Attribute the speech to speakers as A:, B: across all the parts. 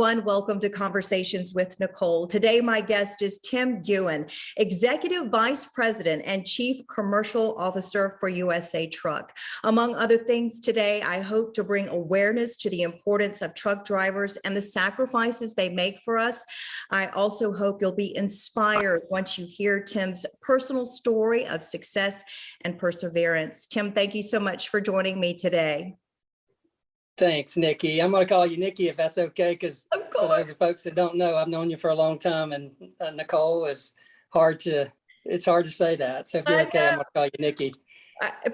A: everyone. Welcome to Conversations with Nicole. Today, my guest is Tim Guin, Executive Vice President and Chief Commercial Officer for USA Truck. Among other things today, I hope to bring awareness to the importance of truck drivers and the sacrifices they make for us. I also hope you'll be inspired once you hear Tim's personal story of success and perseverance. Tim, thank you so much for joining me today.
B: Thanks, Nikki. I'm going to call you Nikki if that's okay, because for those folks that don't know, I've known you for a long time, and Nicole is it's hard to say that. So if you're okay, I'm going to call you Nikki.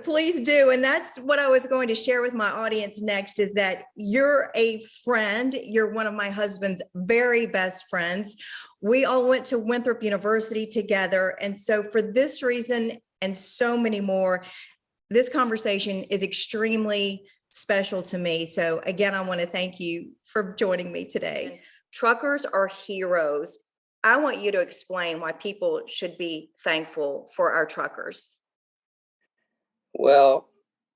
A: Please do. And that's what I was going to share with my audience next, is that you're a friend. You're one of my husband's very best friends. We all went to Winthrop University together. And so for this reason and so many more, this conversation is extremely special to me. So again, I want to thank you for joining me today. Truckers are heroes. I want you to explain why people should be thankful for our truckers.
B: Well,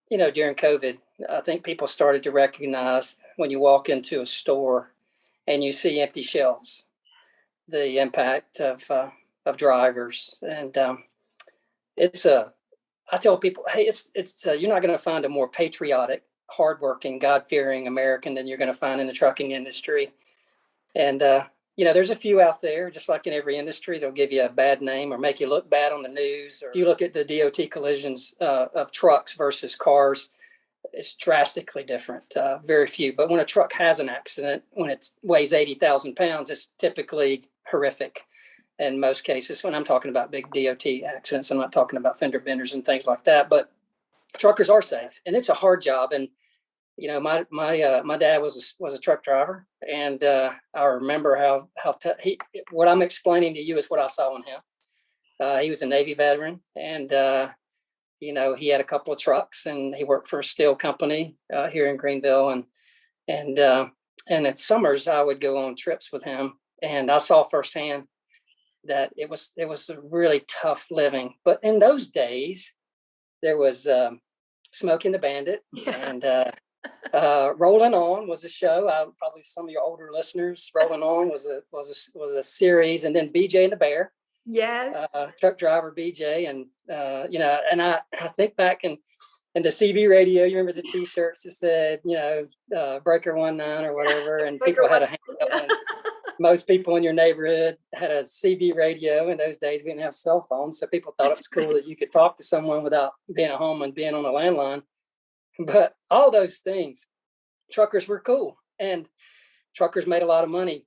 B: during COVID, I think people started to recognize when you walk into a store and you see empty shelves, the impact of drivers. And I tell people, hey, you're not going to find a more patriotic, hardworking, God-fearing American than you're going to find in the trucking industry. And, there's a few out there, just like in every industry, they'll give you a bad name or make you look bad on the news. Or if you look at the DOT collisions of trucks versus cars, it's drastically different, very few. But when a truck has an accident, when it weighs 80,000 pounds, it's typically horrific. In most cases, when I'm talking about big DOT accidents, I'm not talking about fender benders and things like that, but truckers are safe, and it's a hard job. And my dad was a truck driver, and I remember how what I'm explaining to you is what I saw in him. He was a Navy veteran, and he had a couple of trucks, and he worked for a steel company here in Greenville, and in summers I would go on trips with him, and I saw firsthand that it was a really tough living. But in those days, there was Smokey and the Bandit, and Rolling On was a show. Probably some of your older listeners, Rolling On was a series, and then BJ and the Bear.
A: Yes.
B: Truck driver BJ, and and I think back in the CB radio, you remember the T-shirts that said Breaker 19 or whatever, and people had a hand up. Most people in your neighborhood had a CB radio. In those days, we didn't have cell phones, so people thought it was cool that you could talk to someone without being at home and being on a landline. But all those things, truckers were cool, and truckers made a lot of money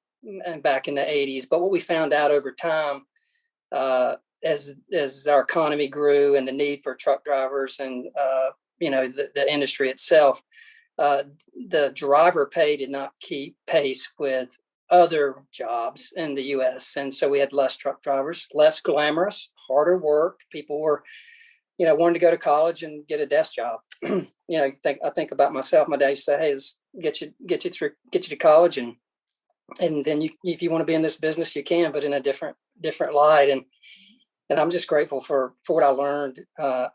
B: back in the 80s. But what we found out over time, as our economy grew and the need for truck drivers and the industry itself, the driver pay did not keep pace with other jobs in the U.S. And so we had less truck drivers, less glamorous, harder work. People were, wanting to go to college and get a desk job. I think about myself. My dad used to say, "Hey, let's get you to college, and then if you want to be in this business, you can, but in a different light." And I'm just grateful for what I learned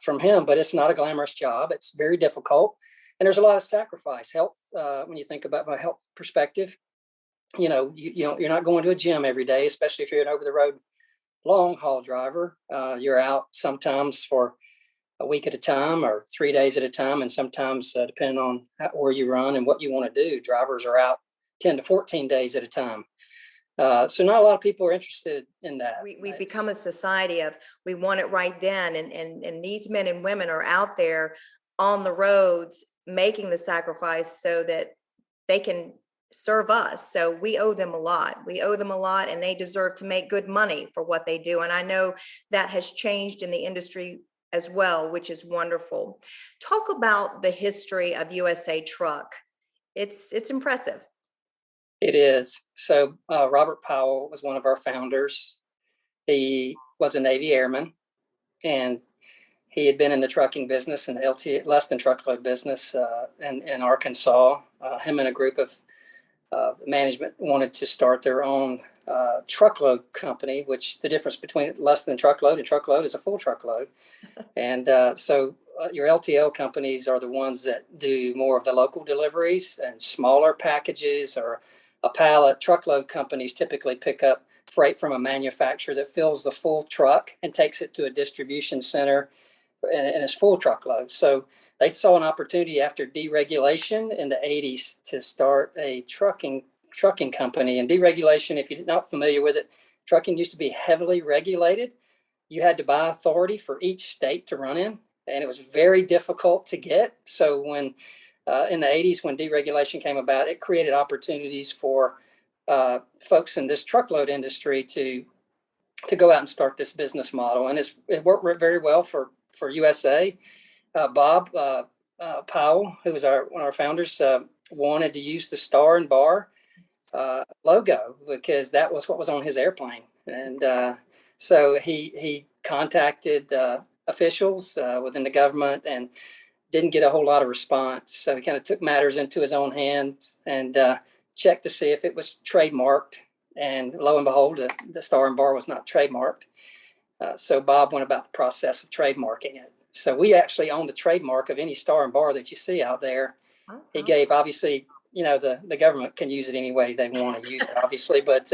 B: from him. But it's not a glamorous job. It's very difficult, and there's a lot of sacrifice. Health, when you think about my health perspective. You're not going to a gym every day, especially if you're an over the road long haul driver. You're out sometimes for a week at a time or 3 days at a time. And sometimes depending on where you run and what you want to do, drivers are out 10 to 14 days at a time. So not a lot of people are interested in that.
A: We become a society of, we want it right then. And these men and women are out there on the roads making the sacrifice so that they can serve us. So we owe them a lot. And they deserve to make good money for what they do. And I know that has changed in the industry as well, which is wonderful. Talk about the history of USA Truck. It's impressive.
B: It is. So Robert Powell was one of our founders. He was a Navy airman, and he had been in the trucking business and the less than truckload business in Arkansas. Him and a group of management wanted to start their own truckload company, which the difference between less than truckload and truckload is a full truckload. And so your LTL companies are the ones that do more of the local deliveries, and smaller packages or a pallet. Truckload companies typically pick up freight from a manufacturer that fills the full truck and takes it to a distribution center and it's full truckload. So they saw an opportunity after deregulation in the 80s to start a trucking company. And deregulation, if you're not familiar with it, trucking used to be heavily regulated. You had to buy authority for each state to run in, and it was very difficult to get. So when in the 80s, when deregulation came about, it created opportunities for folks in this truckload industry to go out and start this business model. And it worked very well for USA. Bob Powell, who was one of our founders, wanted to use the star and bar logo because that was what was on his airplane. And so he contacted officials within the government and didn't get a whole lot of response. So he kind of took matters into his own hands and checked to see if it was trademarked. And lo and behold, the star and bar was not trademarked. So Bob went about the process of trademarking it. So we actually own the trademark of any star and bar that you see out there. Uh-huh. He gave, obviously, the government can use it any way they want to use it, obviously, but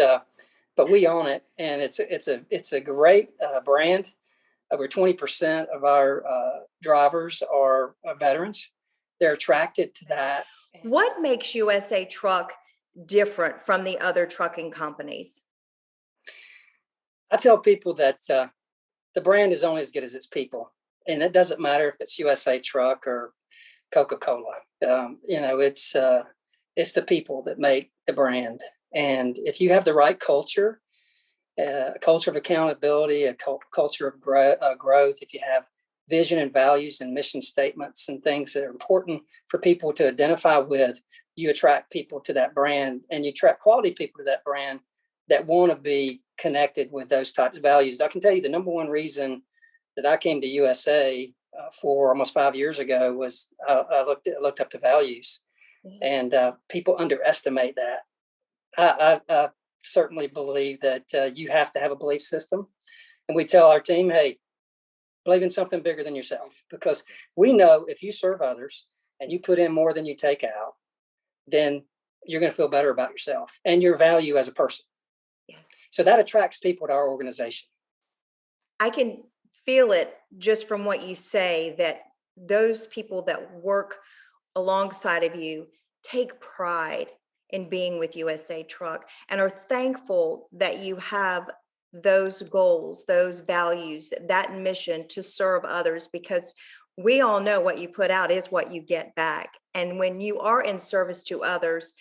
B: we own it, and it's a great brand. Over 20% of our drivers are veterans. They're attracted to that.
A: What makes USA Truck different from the other trucking companies?
B: I tell people that the brand is only as good as its people, and it doesn't matter if it's USA Truck or Coca-Cola. It's the people that make the brand, and if you have the right culture, a culture of accountability, a culture of growth, if you have vision and values and mission statements and things that are important for people to identify with, you attract people to that brand, and you attract quality people to that brand that want to be connected with those types of values. I can tell you the number one reason that I came to USA for almost 5 years ago was I looked up the values, and people underestimate that. I certainly believe that you have to have a belief system, and we tell our team, hey, believe in something bigger than yourself, because we know if you serve others and you put in more than you take out, then you're going to feel better about yourself and your value as a person. Yes. So that attracts people to our organization.
A: I can feel it just from what you say, that those people that work alongside of you take pride in being with USA Truck and are thankful that you have those goals, those values, that mission to serve others, because we all know what you put out is what you get back. And when you are in service to others,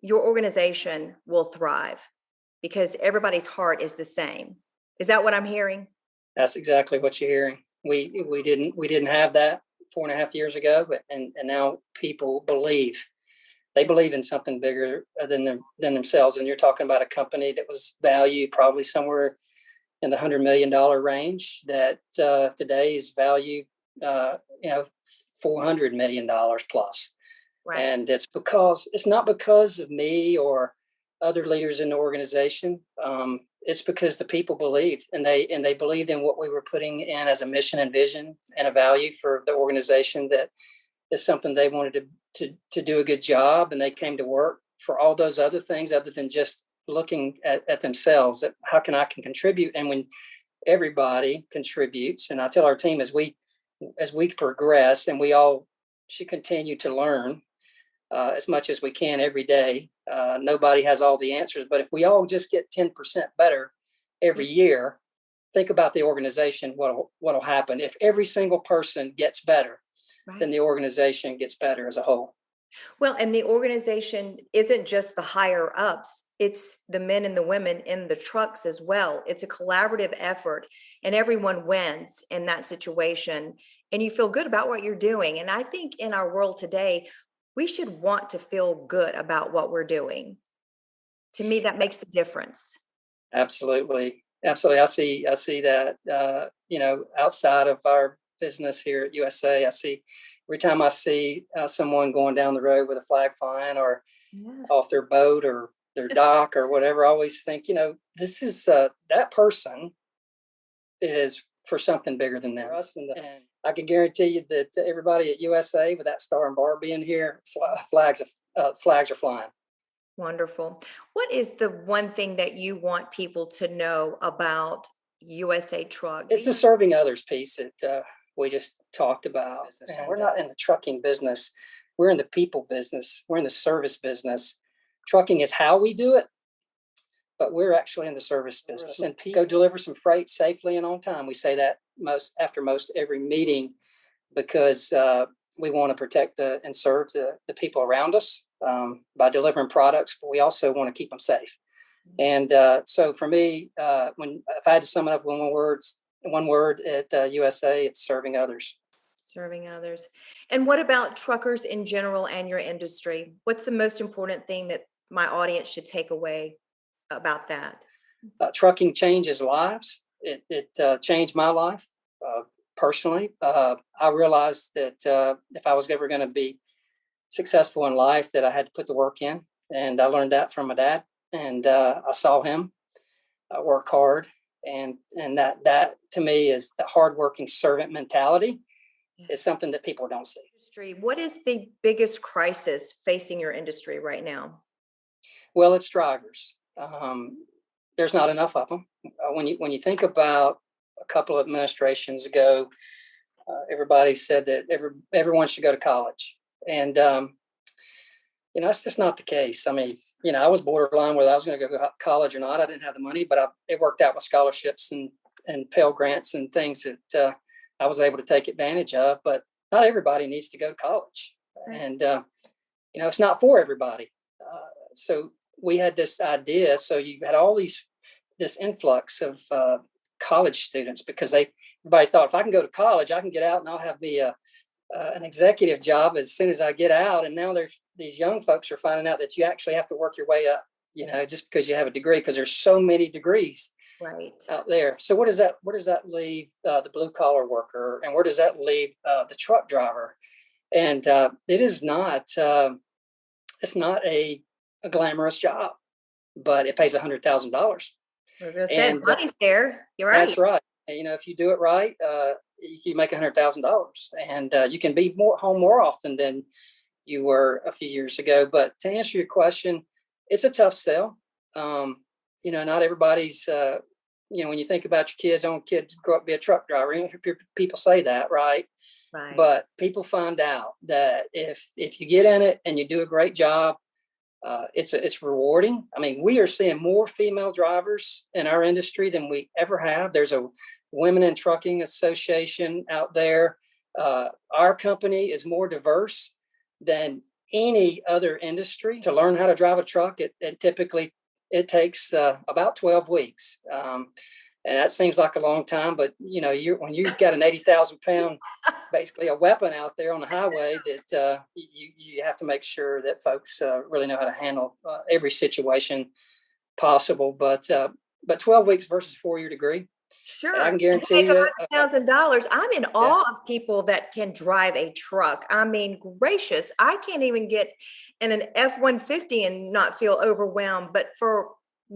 A: your organization will thrive because everybody's heart is the same. Is that what I'm hearing?
B: That's exactly what you're hearing. We didn't have that 4.5 years ago, and now people believe. They believe in something bigger than themselves. And you're talking about a company that was valued probably somewhere in the $100 million range that today is valued, $400 million plus. Right. And it's not because of me or other leaders in the organization. It's because the people believed, and they believed in what we were putting in as a mission and vision and a value for the organization, that is something they wanted to do a good job, and they came to work for all those other things other than just looking at themselves, at how can I contribute. And when everybody contributes, and I tell our team as we progress, and we all should continue to learn as much as we can every day. Nobody has all the answers, but if we all just get 10% better every year, think about the organization, what'll happen. If every single person gets better, right, then the organization gets better as a whole.
A: Well, and the organization isn't just the higher ups, it's the men and the women in the trucks as well. It's a collaborative effort, and everyone wins in that situation, and you feel good about what you're doing. And I think in our world today, we should want to feel good about what we're doing. To me, that makes the difference.
B: Absolutely. Absolutely. I see that, outside of our business here at USA, every time I see someone going down the road with a flag flying or off their boat or their dock or whatever, I always think, this is that person is for something bigger than them. And I can guarantee you that everybody at USA, with that star and bar being here, flags are flying.
A: Wonderful. What is the one thing that you want people to know about USA Truck?
B: It's the serving others piece that we just talked about. And we're not in the trucking business. We're in the people business. We're in the service business. Trucking is how we do it, but we're actually in the service business. And go deliver some freight safely and on time. We say that after most every meeting because we want to protect and serve the people around us by delivering products, but we also want to keep them safe. And so for me, if I had to sum it up in one word at USA, it's serving others.
A: Serving others. And what about truckers in general and your industry? What's the most important thing that my audience should take away about that?
B: Trucking changes lives. It changed my life personally. I realized that if I was ever going to be successful in life, that I had to put the work in. And I learned that from my dad. And I saw him work hard. And that to me is the hardworking servant mentality. Is something that people don't see.
A: What is the biggest crisis facing your industry right now?
B: Well, it's drivers. There's not enough of them. When you think about a couple of administrations ago, everybody said that everyone should go to college, and it's just not the case. I mean, I was borderline whether I was going to go to college or not. I didn't have the money, but it worked out with scholarships and Pell Grants and things that I was able to take advantage of. But not everybody needs to go to college, and it's not for everybody. So we had this idea. So you had this influx of college students because everybody thought if I can go to college, I can get out and I'll have me an executive job as soon as I get out. And now these young folks are finding out that you actually have to work your way up, just because you have a degree, because there's so many degrees out there. So where does that leave the blue collar worker, and where does that leave the truck driver? And it is not it's not a glamorous job, but it pays $100,000.
A: I was going to say, money's there. You're right.
B: That's right. And, if you do it right, you can make $100,000, and you can be home more often than you were a few years ago. But to answer your question, it's a tough sell. Not everybody's. When you think about your kids, I want kids to grow up be a truck driver. People say that, right?
A: Right.
B: But people find out that if you get in it and you do a great job, it's rewarding. I mean, we are seeing more female drivers in our industry than we ever have. There's a Women in Trucking Association out there. Our company is more diverse than any other industry. To learn how to drive a truck, it typically takes about 12 weeks. And that seems like a long time, but when you've got an 80,000 pound, basically a weapon out there on the highway, that you have to make sure that folks really know how to handle every situation possible. But 12 weeks versus 4-year degree.
A: Sure.
B: And I can guarantee you
A: $100,000. I'm in awe of people that can drive a truck. I mean, gracious, I can't even get in an F-150 and not feel overwhelmed. But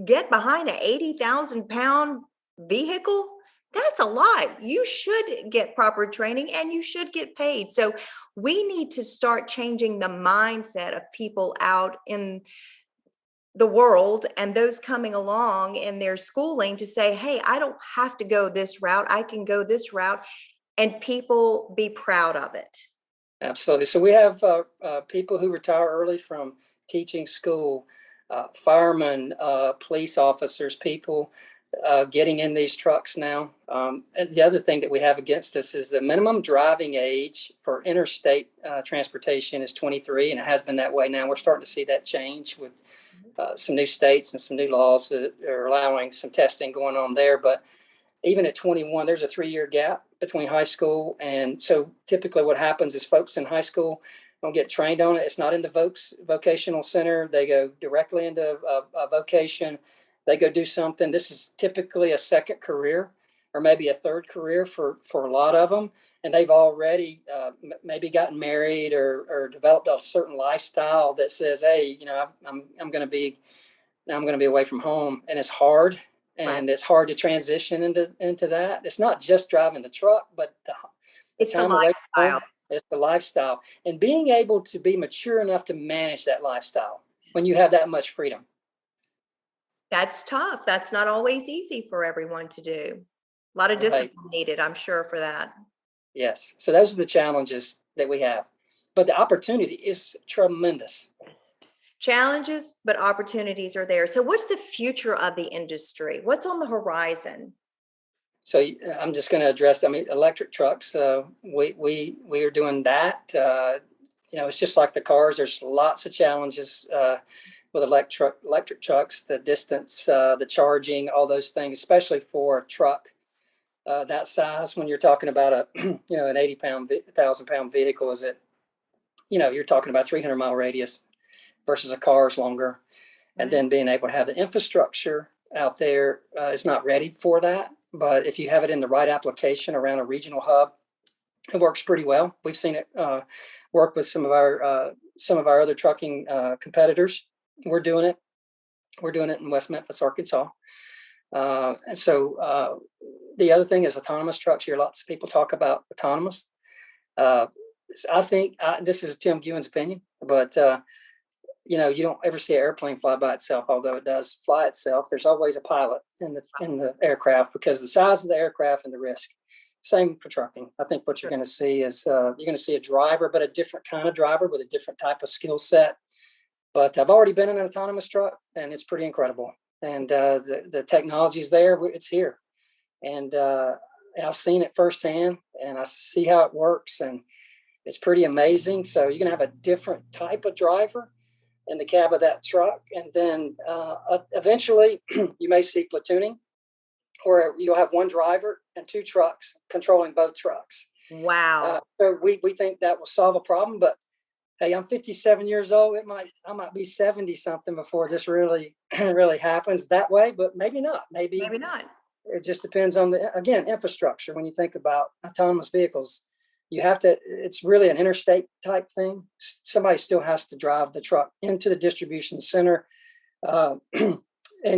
A: get behind an 80,000 pound vehicle, that's a lot. You should get proper training and you should get paid. So we need to start changing the mindset of people out in the world and those coming along in their schooling to say, hey, I don't have to go this route. I can go this route, and people be proud of it.
B: Absolutely. So we have people who retire early from teaching school, firemen, police officers, people getting in these trucks now. And the other thing that we have against us is the minimum driving age for interstate transportation is 23, and it has been that way now. We're starting to see that change with some new states and some new laws that are allowing some testing going on there. But even at 21, there's a 3-year gap between high school. And so typically what happens is folks in high school don't get trained on it. It's not in the vocational center. They go directly into a vocation. They go do something. This is typically a second career or maybe a third career for a lot of them. And they've already maybe gotten married or developed a certain lifestyle that says, hey, I'm going to be away from home, and it's hard. And It's hard to transition into that. It's not just driving the truck, but
A: it's the lifestyle.
B: It's the lifestyle, and being able to be mature enough to manage that lifestyle. when you have that much freedom.
A: That's tough. That's not always easy for everyone to do. A lot of
B: Right.
A: discipline needed, I'm sure, for that.
B: Yes. So those are the challenges that we have, but the opportunity is tremendous.
A: Challenges, but opportunities are there. So what's the future of the industry? What's on the horizon?
B: So I'm just going to address, I mean, electric trucks. We are doing that. You know, it's just like the cars. There's lots of challenges with electric trucks, the distance, the charging, all those things, especially for a truck that size. When you're talking about a, you know, an 1,000-pound vehicle, is it, you know, you're talking about 300-mile radius versus a car's longer. And then being able to have the infrastructure out there is not ready for that. But if you have it in the right application around a regional hub, it works pretty well. We've seen it work with some of our other trucking competitors. We're doing it. We're doing it in West Memphis, Arkansas. And so the other thing is autonomous trucks. You hear lots of people talk about autonomous. I think this is Tim Guin's opinion, but you know, you don't ever see an airplane fly by itself, although it does fly itself. There's always a pilot in the aircraft because the size of the aircraft and the risk. Same for trucking. I think what you're going to see is you're going to see a driver, but a different kind of driver with a different type of skill set. But I've already been in an autonomous truck, and it's pretty incredible. And the technology's there; it's here, and I've seen it firsthand, and I see how it works, and it's pretty amazing. So you're going to have a different type of driver in the cab of that truck. And then eventually you may see platooning, or you'll have one driver and two trucks controlling both trucks.
A: Wow.
B: So we think that will solve a problem, but hey, I'm 57 years old. I might be 70 something before this really happens that way, but maybe not. Maybe
A: not.
B: It just depends on again, infrastructure. When you think about autonomous vehicles, you have to, it's really an interstate type thing. Somebody still has to drive the truck into the distribution center and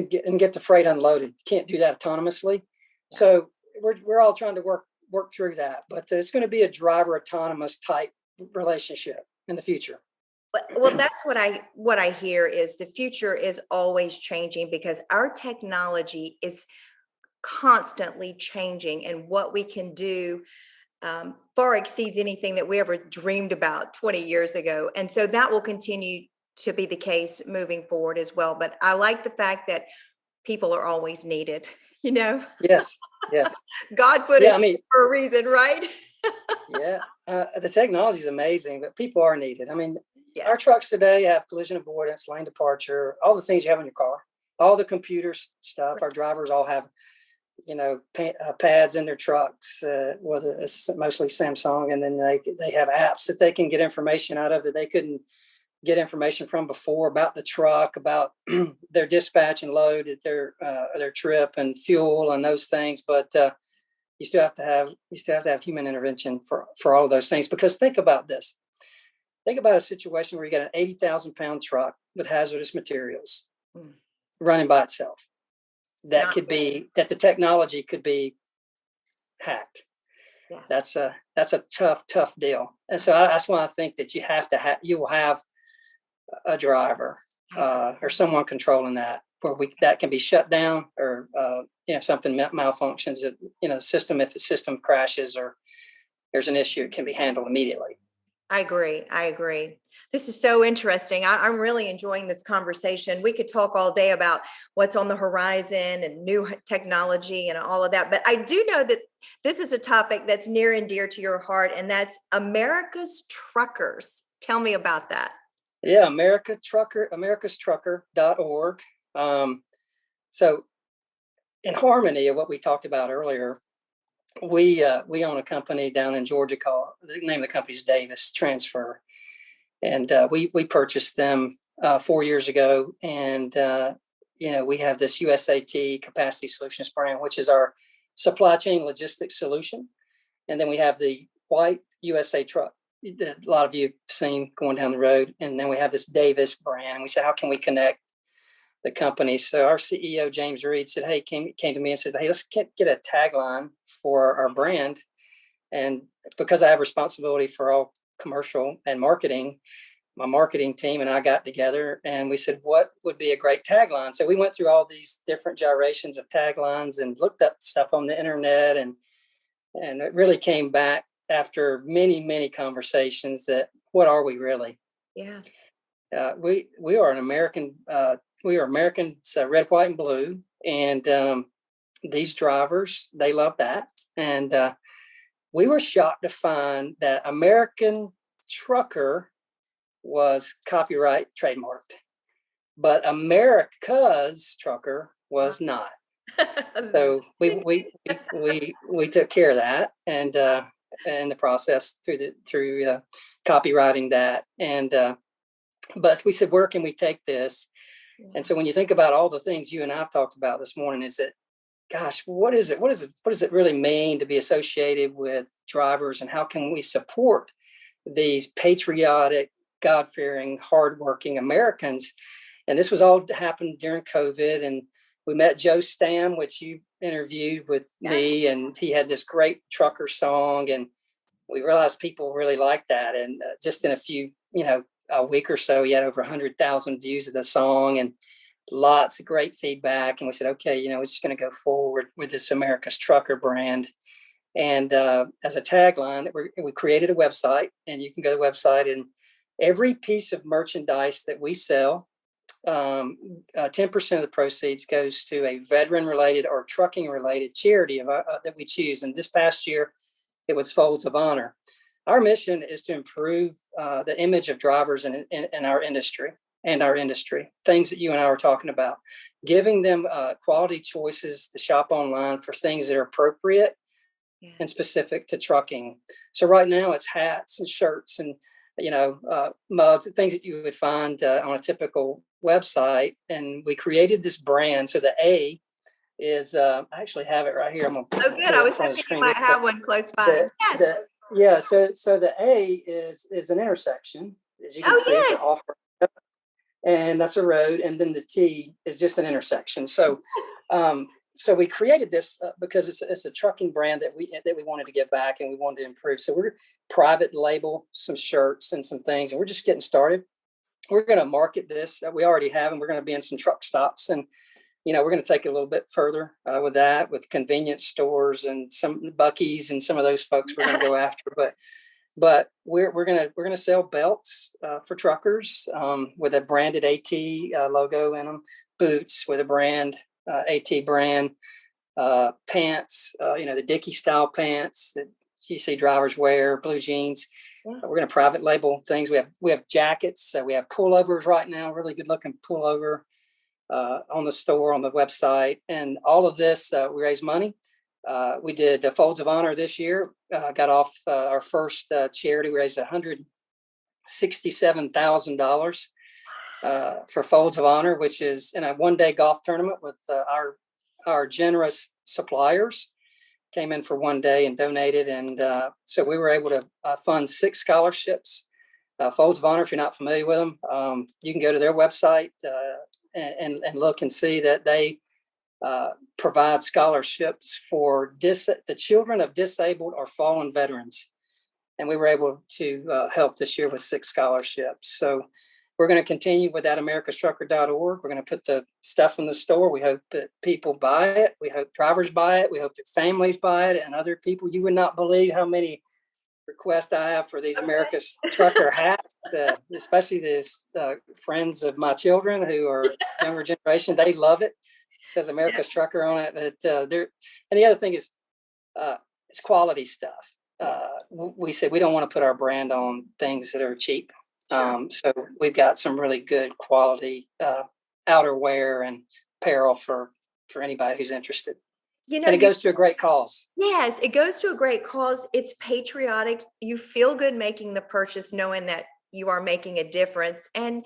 B: get the freight unloaded. You can't do that autonomously. So we're all trying to work through that, but it's going to be a driver autonomous type relationship in the future.
A: Well, that's what I hear is the future is always changing because our technology is constantly changing, and what we can do far exceeds anything that we ever dreamed about 20 years ago. And so that will continue to be the case moving forward as well. But I like the fact that people are always needed, you know?
B: Yes.
A: God put us here for a reason, right?
B: Yeah. The technology is amazing, but people are needed. I mean, our trucks today have collision avoidance, lane departure, all the things you have in your car, all the computer stuff. Our drivers all have, you know, pads in their trucks, it's mostly Samsung, and then they have apps that they can get information out of that they couldn't get information from before about the truck, about their dispatch and load at their trip and fuel and those things. But you still have to have human intervention for all of those things. Because think about this. Think about a situation where you got an 80,000-pound truck with hazardous materials running by itself. That could be that the technology could be hacked. Yeah. That's a tough deal. And so that's why I think that you will have a driver or someone controlling that, where that can be shut down, or you know, something malfunctions, you know, if the system crashes or there's an issue, it can be handled immediately.
A: I agree. This is so interesting. I'm really enjoying this conversation. We could talk all day about what's on the horizon and new technology and all of that. But I do know that this is a topic that's near and dear to your heart, and that's America's truckers. Tell me about that.
B: Yeah, americastrucker.org. So in harmony of what we talked about earlier, we own a company down in Georgia called, the name of the company is Davis Transfer. And we purchased them 4 years ago. And, you know, we have this USAT Capacity Solutions brand, which is our supply chain logistics solution. And then we have the white USA truck that a lot of you have seen going down the road. And then we have this Davis brand. And we said, how can we connect the company? So our CEO, James Reed, said, hey, came to me and said, hey, let's get a tagline for our brand. And because I have responsibility for all commercial and marketing, my marketing team and I got together and we said, what would be a great tagline? So we went through all these different gyrations of taglines and looked up stuff on the internet. And it really came back after many, many conversations that what are we really?
A: Yeah.
B: We are an American, we are Americans, red, white, and blue. And these drivers, they love that. And we were shocked to find that American trucker was copyright trademarked, but America's trucker was not. So we took care of that, and in the process through copywriting that, and but we said, where can we take this? And so when you think about all the things you and I've talked about this morning, is that, gosh, what is it? What does it really mean to be associated with drivers, and how can we support these patriotic, God-fearing, hardworking Americans? And this was all happened during COVID. And we met Joe Stam, which you interviewed with me, and he had this great trucker song. And we realized people really liked that. And just in a few, a week or so, he had over 100,000 views of the song and lots of great feedback. And we said, okay, we're just going to go forward with this America's Trucker brand. And as a tagline, we created a website, and you can go to the website, and every piece of merchandise that we sell, 10% of the proceeds goes to a veteran-related or trucking-related charity that we choose. And this past year, it was Folds of Honor. Our mission is to improve the image of drivers in our industry, things that you and I were talking about, giving them quality choices to shop online for things that are appropriate and specific to trucking. So right now it's hats and shirts and mugs and things that you would find on a typical website. And we created this brand. So the A is, I actually have it right here. I'm going to
A: good. I was thinking you might have one close by.
B: So the A is an intersection, as you can see.
A: Yes.
B: It's an offer, and that's a road. And then the T is just an intersection. So, so we created this because it's a trucking brand that we wanted to give back, and we wanted to improve. So we're private label some shirts and some things, and we're just getting started. We're going to market this. We already have, and we're going to be in some truck stops, and we're going to take it a little bit further with convenience stores and some Buc-ee's and some of those folks we're going to go after. But we're going to sell belts for truckers with a branded AT logo in them, boots with a brand AT brand, pants, the Dickie style pants that you see drivers wear, blue jeans. We're going to private label things. We have jackets. We have pullovers right now, really good looking pullover on the store, on the website. And all of this, we raise money. We did the Folds of Honor this year, got off our first charity. We raised $167,000 for Folds of Honor, which is in a one-day golf tournament with our generous suppliers. Came in for one day and donated. And so we were able to fund 6 scholarships. Folds of Honor, if you're not familiar with them, you can go to their website and look and see that they provide scholarships for the children of disabled or fallen veterans. And we were able to help this year with 6 scholarships. So we're going to continue with that, americastrucker.org. We're going to put the stuff in the store. We hope that people buy it. We hope drivers buy it. We hope that families buy it, and other people. You would not believe how many requests I have for these America's Trucker hats, especially these friends of my children who are younger generation. They love it. It says America's Trucker on it. But and the other thing is it's quality stuff. We said we don't want to put our brand on things that are cheap. So we've got some really good quality outerwear and apparel for anybody who's interested. And it goes to a great cause.
A: Yes, it goes to a great cause. It's patriotic. You feel good making the purchase, knowing that you are making a difference. And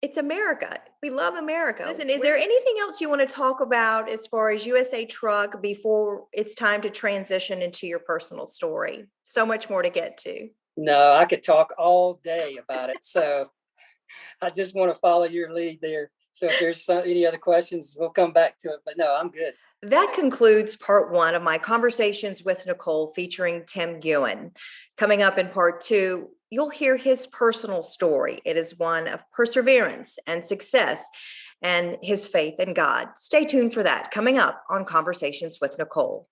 A: it's America. We love America. Listen, is there anything else you want to talk about as far as USA Truck before it's time to transition into your personal story? So much more to get to.
B: No, I could talk all day about it. So I just want to follow your lead there. So if there's any other questions, we'll come back to it. But no, I'm good.
A: That concludes part 1 of my Conversations with Nicole featuring Tim Guin. Coming up in part 2, you'll hear his personal story. It is one of perseverance and success and his faith in God. Stay tuned for that coming up on Conversations with Nicole.